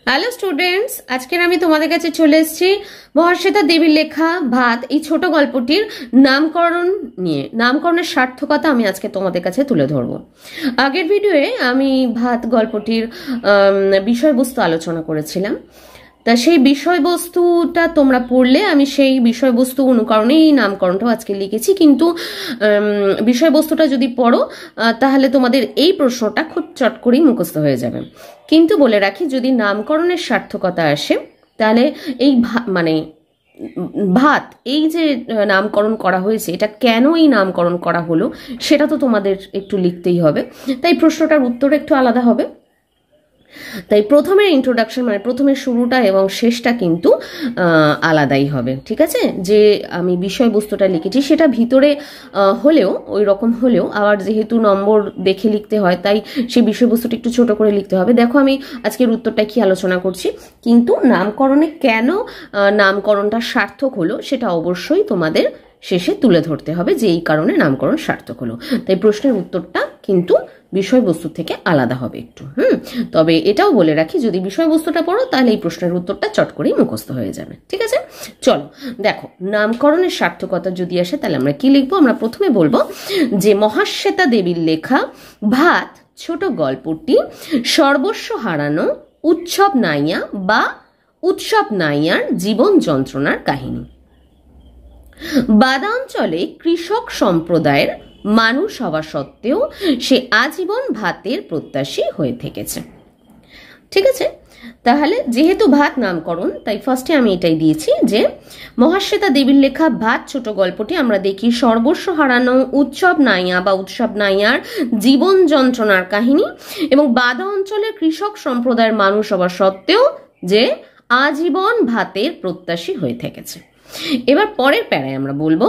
Hello students, আজকের আমি তোমাদের কাছে চলে এসেছি মহাশ্বেতা দেবীর লেখা ভাত এই ছোট গল্পটির নামকরণ নিয়ে। নামকরণের সার্থকতা আমি আজকে তোমাদের কাছে তুলে ধরবো। আগের ভিডিওয়ে আমি ভাত গল্পটির বিষয়বস্তু আলোচনা করেছিলাম। তা সেই বিষয়বস্তুটা তোমরা পড়লে আমি সেই বিষয়বস্তু অনুকরণে এই নামকরণটাও আজকে লিখেছি, কিন্তু বিষয়বস্তুটা যদি পড়ো তাহলে তোমাদের এই প্রশ্নটা খুব চট করেই মুখস্থ হয়ে যাবে। কিন্তু বলে রাখি, যদি নামকরণের সার্থকতা আসে তাহলে এই ভাত এই যে নামকরণ করা হয়েছে, এটা কেন এই নামকরণ করা হলো সেটা তো তোমাদের একটু লিখতেই হবে। তাই প্রশ্নটার উত্তর একটু আলাদা হবে। তাই প্রথমের ইন্ট্রোডাকশন প্রথমের শুরুটা এবং শেষটা কিন্তু আলাদাই হবে। ঠিক আছে, যে আমি বিষয়বস্তুটা লিখেছি সেটা ভিতরে হলেও ওই রকম হলেও আবার যেহেতু নম্বর দেখে লিখতে হয়, তাই সেই বিষয়বস্তুটা একটু ছোট করে লিখতে হবে। দেখো আমি আজকের উত্তরটা কি আলোচনা করছি, কিন্তু নামকরণে কেন নামকরণটা সার্থক হলো সেটা অবশ্যই তোমাদের শেষে তুলে ধরতে হবে যে এই কারণে নামকরণ সার্থক হলো। তাই প্রশ্নের উত্তরটা কিন্তু বিষয়বস্তু থেকে আলাদা হবে একটু। তবে এটাও বলে রাখি, যদি বিষয়বস্তুটা পড়ো তাহলে এই প্রশ্নের উত্তরটা চট করেই মুখস্থ হয়ে যাবে। ঠিক আছে, চলো দেখো নামকরণের সার্থকতা যদি আসে তাহলে আমরা কি লিখবো। আমরা প্রথমে বলবো যে মহাশ্বেতা দেবীর লেখা ভাত ছোট গল্পটি সর্বস্ব হারানো উৎসব নাইয়া বা উৎসব নাইয়ার জীবন যন্ত্রণার কাহিনী। বাদা অঞ্চলে কৃষক সম্প্রদায়ের মানুষ হওয়া সত্ত্বেও সে আজীবন ভাতের প্রত্যাশী হয়ে থেকেছে। ঠিক আছে, তাহলে যেহেতু ভাত নামকরণ তাই ফার্স্টে আমি এটাই দিয়েছি যে মহাশ্বেতা দেবীর লেখা ভাত ছোট গল্পটি আমরা দেখি সর্বস্ব হারানো উৎসব নাইয়া বা উৎসব নাইয়ার জীবন যন্ত্রণার কাহিনী, এবং বাদা অঞ্চলের কৃষক সম্প্রদায়ের মানুষ হওয়া সত্ত্বেও যে আজীবন ভাতের প্রত্যাশী হয়ে থেকেছে। এবার পরের প্যারায় আমরা বলবো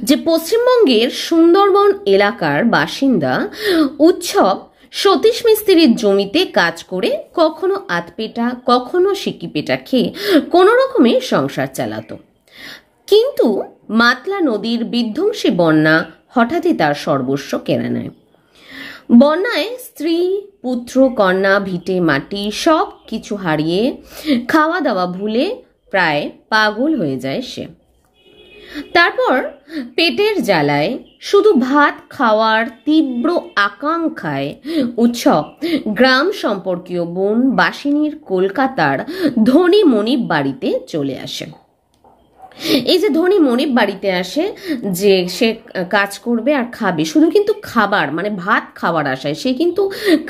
যে পশ্চিমবঙ্গের সুন্দরবন এলাকার বাসিন্দা উৎসব সতীশ মিস্ত্রির জমিতে কাজ করে কখনো আধপেটা কখনো সিকিপেটা খেয়ে কোনো রকমে সংসার চালাতো। কিন্তু মাতলা নদীর বিধ্বংসী বন্যা হঠাৎই তার সর্বস্ব কেড়ে নেয়। বন্যায় স্ত্রী পুত্র কন্যা ভিটে মাটি সব কিছু হারিয়ে খাওয়া দাওয়া ভুলে প্রায় পাগল হয়ে যায় সে। তারপর পেটের জ্বালায় শুধু ভাত খাওয়ার তীব্র আকাঙ্ক্ষায় উৎসব গ্রাম সম্পর্কীয় বোন বাসিনীর কলকাতার ধনী মনিব বাড়িতে চলে আসে। এই যে ধনী মনিব বাড়িতে আসে, যে সে কাজ করবে আর খাবে, শুধু কিন্তু খাবার ভাত খাওয়ার আশায়, সে কিন্তু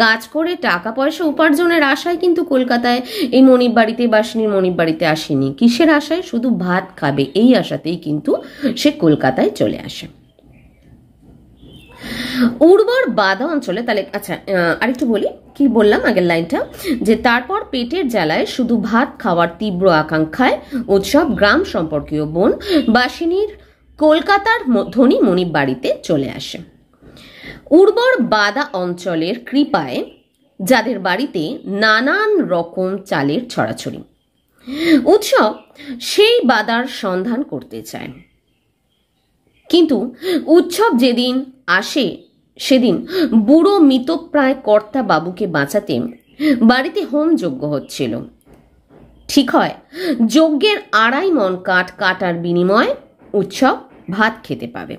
কাজ করে টাকা পয়সা উপার্জনের আশায় কিন্তু কলকাতায় এই মনিব বাড়িতে বাসিনীর মনিব বাড়িতে আসেনি। কিসের আশায়? শুধু ভাত খাবে এই আশাতেই কিন্তু সে কলকাতায় চলে আসে। উর্বর বাদা অঞ্চলে, তাহলে আচ্ছা আরেকটু বলি, কি বললাম আগের লাইনটা, যে তারপর পেটের জ্বালায় শুধু ভাত খাওয়ার তীব্র আকাঙ্ক্ষায় উৎসব গ্রাম সম্পর্কীয় বোন বাসিনীর কলকাতার ধনী মনিব বাড়িতে চলে আসে। উর্বর বাদা অঞ্চলের কৃপায় যাদের বাড়িতে নানান রকম চালের ছড়াছড়ি, উৎসব সেই বাদার সন্ধান করতে চায়। কিন্তু উৎসব যেদিন আসে সেদিন বুড়ো মৃতপ্রায় কর্তা বাবুকে বাঁচাতে বাড়িতে হোম যজ্ঞ হচ্ছিল। ঠিক হয়, যজ্ঞের 2.5 মণ কাঠ কাটার বিনিময়ে উৎসব ভাত খেতে পাবে।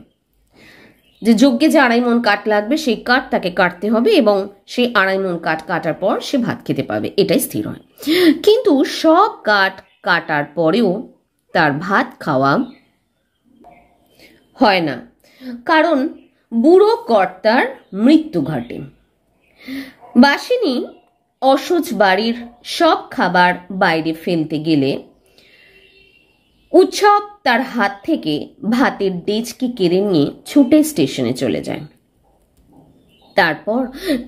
যে যজ্ঞে যে 2.5 মণ কাঠ লাগবে সেই কাঠ তাকে কাটতে হবে এবং সেই 2.5 মণ কাঠ কাটার পর সে ভাত খেতে পাবে, এটাই স্থির হয়। কিন্তু সব কাঠ কাটার পরেও তার ভাত খাওয়া হয় না, কারণ বুড়ো কর্তার মৃত্যু ঘটে। বাসিনী অসুচ বাড়ির সব খাবার বাইরে ফেলতে গেলে উৎসব তার হাত থেকে ভাতের ডেচকি কেড়ে নিয়ে ছুটে স্টেশনে চলে যায়। তারপর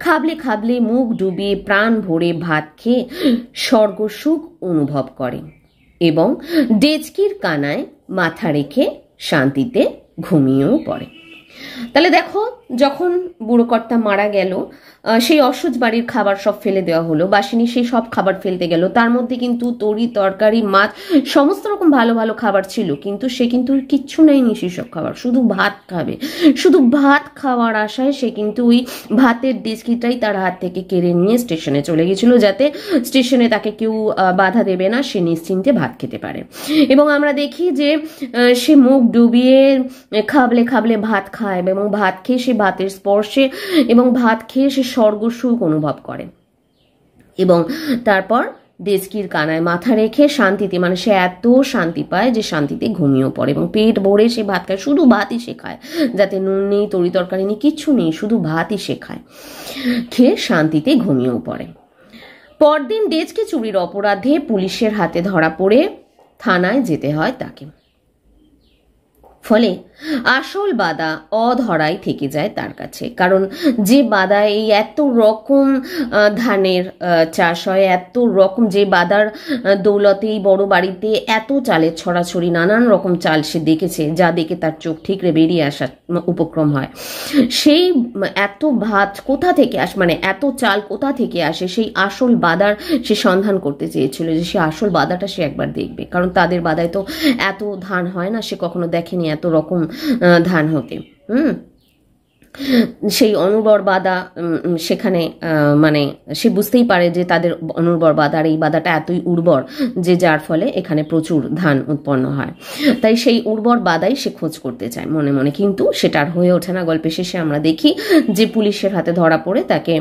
খাবলে খাবলে মুখ ডুবিয়ে প্রাণ ভরে ভাত খেয়ে স্বর্গসুখ অনুভব করে এবং ডেচকির কানায় মাথা রেখে শান্তিতে ঘুমিয়েও পড়ে। তাহলে দেখো যখন বুড়ো কর্তা মারা গেল, সেই অসুচ বাড়ির খাবার সব ফেলে দেওয়া হলো। বাসিনী সেই সব খাবার ফেলতে গেল, তার মধ্যে কিন্তু তরি তরকারি মাছ সমস্ত রকম ভালো ভালো খাবার ছিল, কিন্তু সে কিন্তু কিচ্ছু নেয়নি সেসব খাবার, শুধু ভাত খাবে। শুধু ভাত খাওয়ার আশায় সে কিন্তু ওই ভাতের ডেস্কিটাই তার হাত থেকে কেড়ে নিয়ে স্টেশনে চলে গেছিল, যাতে স্টেশনে তাকে কেউ বাধা দেবে না, সে নিশ্চিন্তে ভাত খেতে পারে। এবং আমরা দেখি যে সে মুখ ডুবিয়ে খাবলে খাবলে ভাত খায়, এবং ভাত খেয়ে সে ভাতের স্পর্শে এবং ভাত খেয়ে সে স্বর্গসুখ অনুভব করে। এবং তারপর ডেস্কির কানায় মাথা রেখে শান্তিতে, মানে সে এত শান্তি পায় যে শান্তিতে ঘুমিয়েও পড়ে, এবং পেট ভরে সে ভাত খায়, শুধু ভাতই সে খায়, যাতে নুন নেই, তরি তরকারি নেই, কিচ্ছু নেই, শুধু ভাতই সে খায়, খেয়ে শান্তিতে ঘুমিয়েও পড়ে। পরদিন ডেস্কি চুরির অপরাধে পুলিশের হাতে ধরা পড়ে থানায় যেতে হয় তাকে। ফলে আসল বাদা অধরাই থেকে যায় তার কাছে, কারণ যে বাদা এই এত রকম ধানের চাষ হয়, এত রকম, যে বাদার দৌলতে এই বড় বাড়িতে এত চালের ছড়াছড়ি, নানান রকম চাল সে দেখেছে, যা দেখে তার চোখ ঠিকরে বেরিয়ে আসার উপক্রম হয়। সেই এত ভাত কোথা থেকে আসে, মানে এত চাল কোথা থেকে আসে, সেই আসল বাদার সে সন্ধান করতে চেয়েছিল, যে সে আসল বাদাটা সে একবার দেখবে, কারণ তাদের বাদায় তো এত ধান হয় না, সে কখনো দেখেনি এত রকম ধান হতে। সেই অনুর্বর বাদা সেখানে, মানে সে বুঝতেই পারে যে তাদের অনুর্বর বাদার এই বাদাটা এতই উর্বর যে যার ফলে এখানে প্রচুর ধান উৎপন্ন হয়। তাই সেই উর্বর বাদাই সে খোঁজ করতে চায় মনে মনে, কিন্তু সেটা আর হয়ে ওঠে না। গল্পের শেষে আমরা দেখি যে পুলিশের হাতে ধরা পড়ে তাকে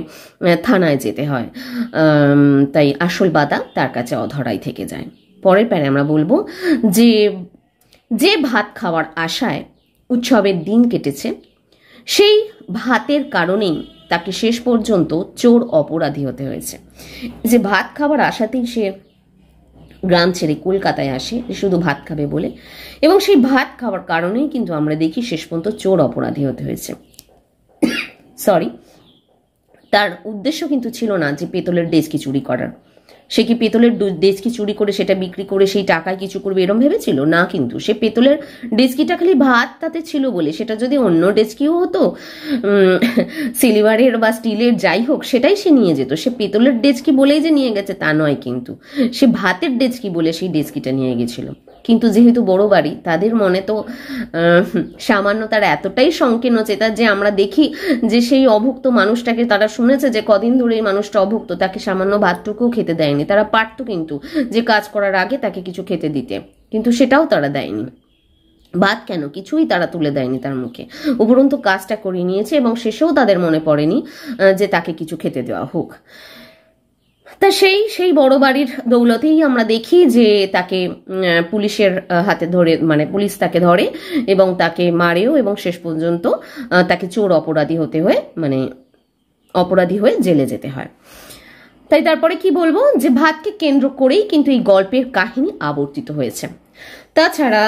থানায় যেতে হয়, তাই আসল বাদা তার কাছে অধরাই থেকে যায়। পরের প্যারে আমরা বলবো যে যে ভাত খাওয়ার আশায় উৎসবের দিন কেটেছে, সেই ভাতের কারণেই তাকে শেষ পর্যন্ত চোর অপরাধী হতে হয়েছে। যে ভাত খাওয়ার আশাতেই সে গ্রাম ছেড়ে কলকাতায় আসে শুধু ভাত খাবে বলে, এবং সেই ভাত খাওয়ার কারণেই কিন্তু আমরা দেখি শেষ পর্যন্ত চোর অপরাধী হতে হয়েছে। সরি, তার উদ্দেশ্য কিন্তু ছিল না যে পেতলের ডেস্কি চুরি করার। সে কি পেতলের ডেস্কি চুরি করে সেটা বিক্রি করে সেই টাকায় কিছু করবে এরম ভেবেছিল না, কিন্তু সে পেতলের ডেস্কিটা খালি ভাত তাতে ছিল বলে, সেটা যদি অন্য ডেস্কিও হতো, সিলভারের বা স্টিলের যাই হোক, সেটাই সে নিয়ে যেত। সে পেতলের ডেস্কি বলেই যে নিয়ে গেছে তা নয়, কিন্তু সে ভাতের ডেস্কি বলে সেই ডেস্কিটা নিয়ে গেছিল। কিন্তু যেহেতু বড় বাড়ি, তাদের মনে তো সামান্য তার এতটাই সংকীর্ণ চেতা যে আমরা দেখি যে সেই অভুক্ত মানুষটাকে, তারা শুনেছে যে কদিন ধরে এই মানুষটা অভুক্ত, তাকে সামান্য ভাতটুকুও খেতে দেয়নি। তারা পারতো কিন্তু যে কাজ করার আগে তাকে কিছু খেতে দিতে, কিন্তু সেটাও তারা দেয়নি। ভাত কেন, কিছুই তারা তুলে দেয়নি তার মুখে, উপরন্তু কাজটা করিয়ে নিয়েছে, এবং শেষেও তাদের মনে পড়েনি যে তাকে কিছু খেতে দেওয়া হোক। তা সেই বড় বাড়ির দৌলতেই আমরা দেখি যে তাকে পুলিশের হাতে ধরে, মানে পুলিশ তাকে ধরে এবং তাকে মারেও, এবং শেষ পর্যন্ত তাকে চোর অপরাধী হতে হয়, মানে অপরাধী হয়ে জেলে যেতে হয়। তাই তারপরে কি বলবো, যে ভাতকে কেন্দ্র করেই কিন্তু এই গল্পের কাহিনী আবর্তিত হয়েছে। তাছাড়া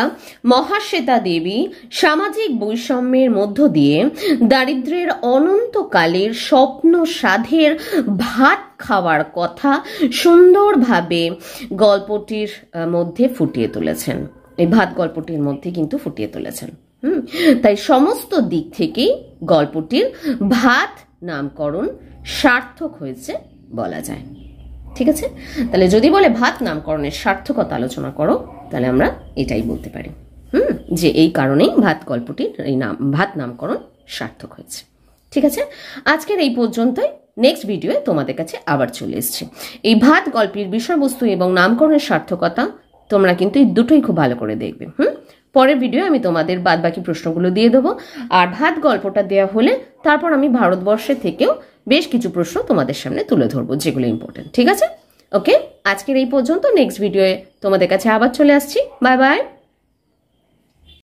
মহাশ্বেতা দেবী সামাজিক বৈষম্যের মধ্য দিয়ে দারিদ্র্যের অনন্তকালের স্বপ্ন সাধের ভাত খাওয়ার কথা সুন্দরভাবে গল্পটির মধ্যে ফুটিয়ে তুলেছেন, এই ভাত গল্পটির মধ্যে কিন্তু ফুটিয়ে তুলেছেন। তাই সমস্ত দিক থেকেই গল্পটির ভাত নামকরণ সার্থক হয়েছে বলা যায়। ঠিক আছে, তাহলে যদি বলে ভাত নামকরণের সার্থকতা আলোচনা করো, তাহলে আমরা এটাই বলতে পারি যে এই কারণেই ভাত গল্পটির এই ভাত নামকরণ সার্থক হয়েছে। ঠিক আছে, আজকের এই পর্যন্তই। নেক্সট ভিডিওয়ে তোমাদের কাছে আবার চলে এসেছি। এই ভাত গল্পের বিষয়বস্তু এবং নামকরণের সার্থকতা তোমরা কিন্তু এই দুটোই খুব ভালো করে দেখবে। পরের ভিডিও আমি তোমাদের বাদ বাকি প্রশ্নগুলো দিয়ে দেবো, আর ভাত গল্পটা দেওয়া হলে তারপর আমি ভারতবর্ষের থেকেও বেশ কিছু প্রশ্ন তোমাদের সামনে তুলে ধরবো, যেগুলো ইম্পর্টেন্ট। ঠিক আছে, ওকে, আজকের এই পর্যন্ত। নেক্সট ভিডিওয়ে তোমাদের কাছে আবার চলে আসছি। Bye bye.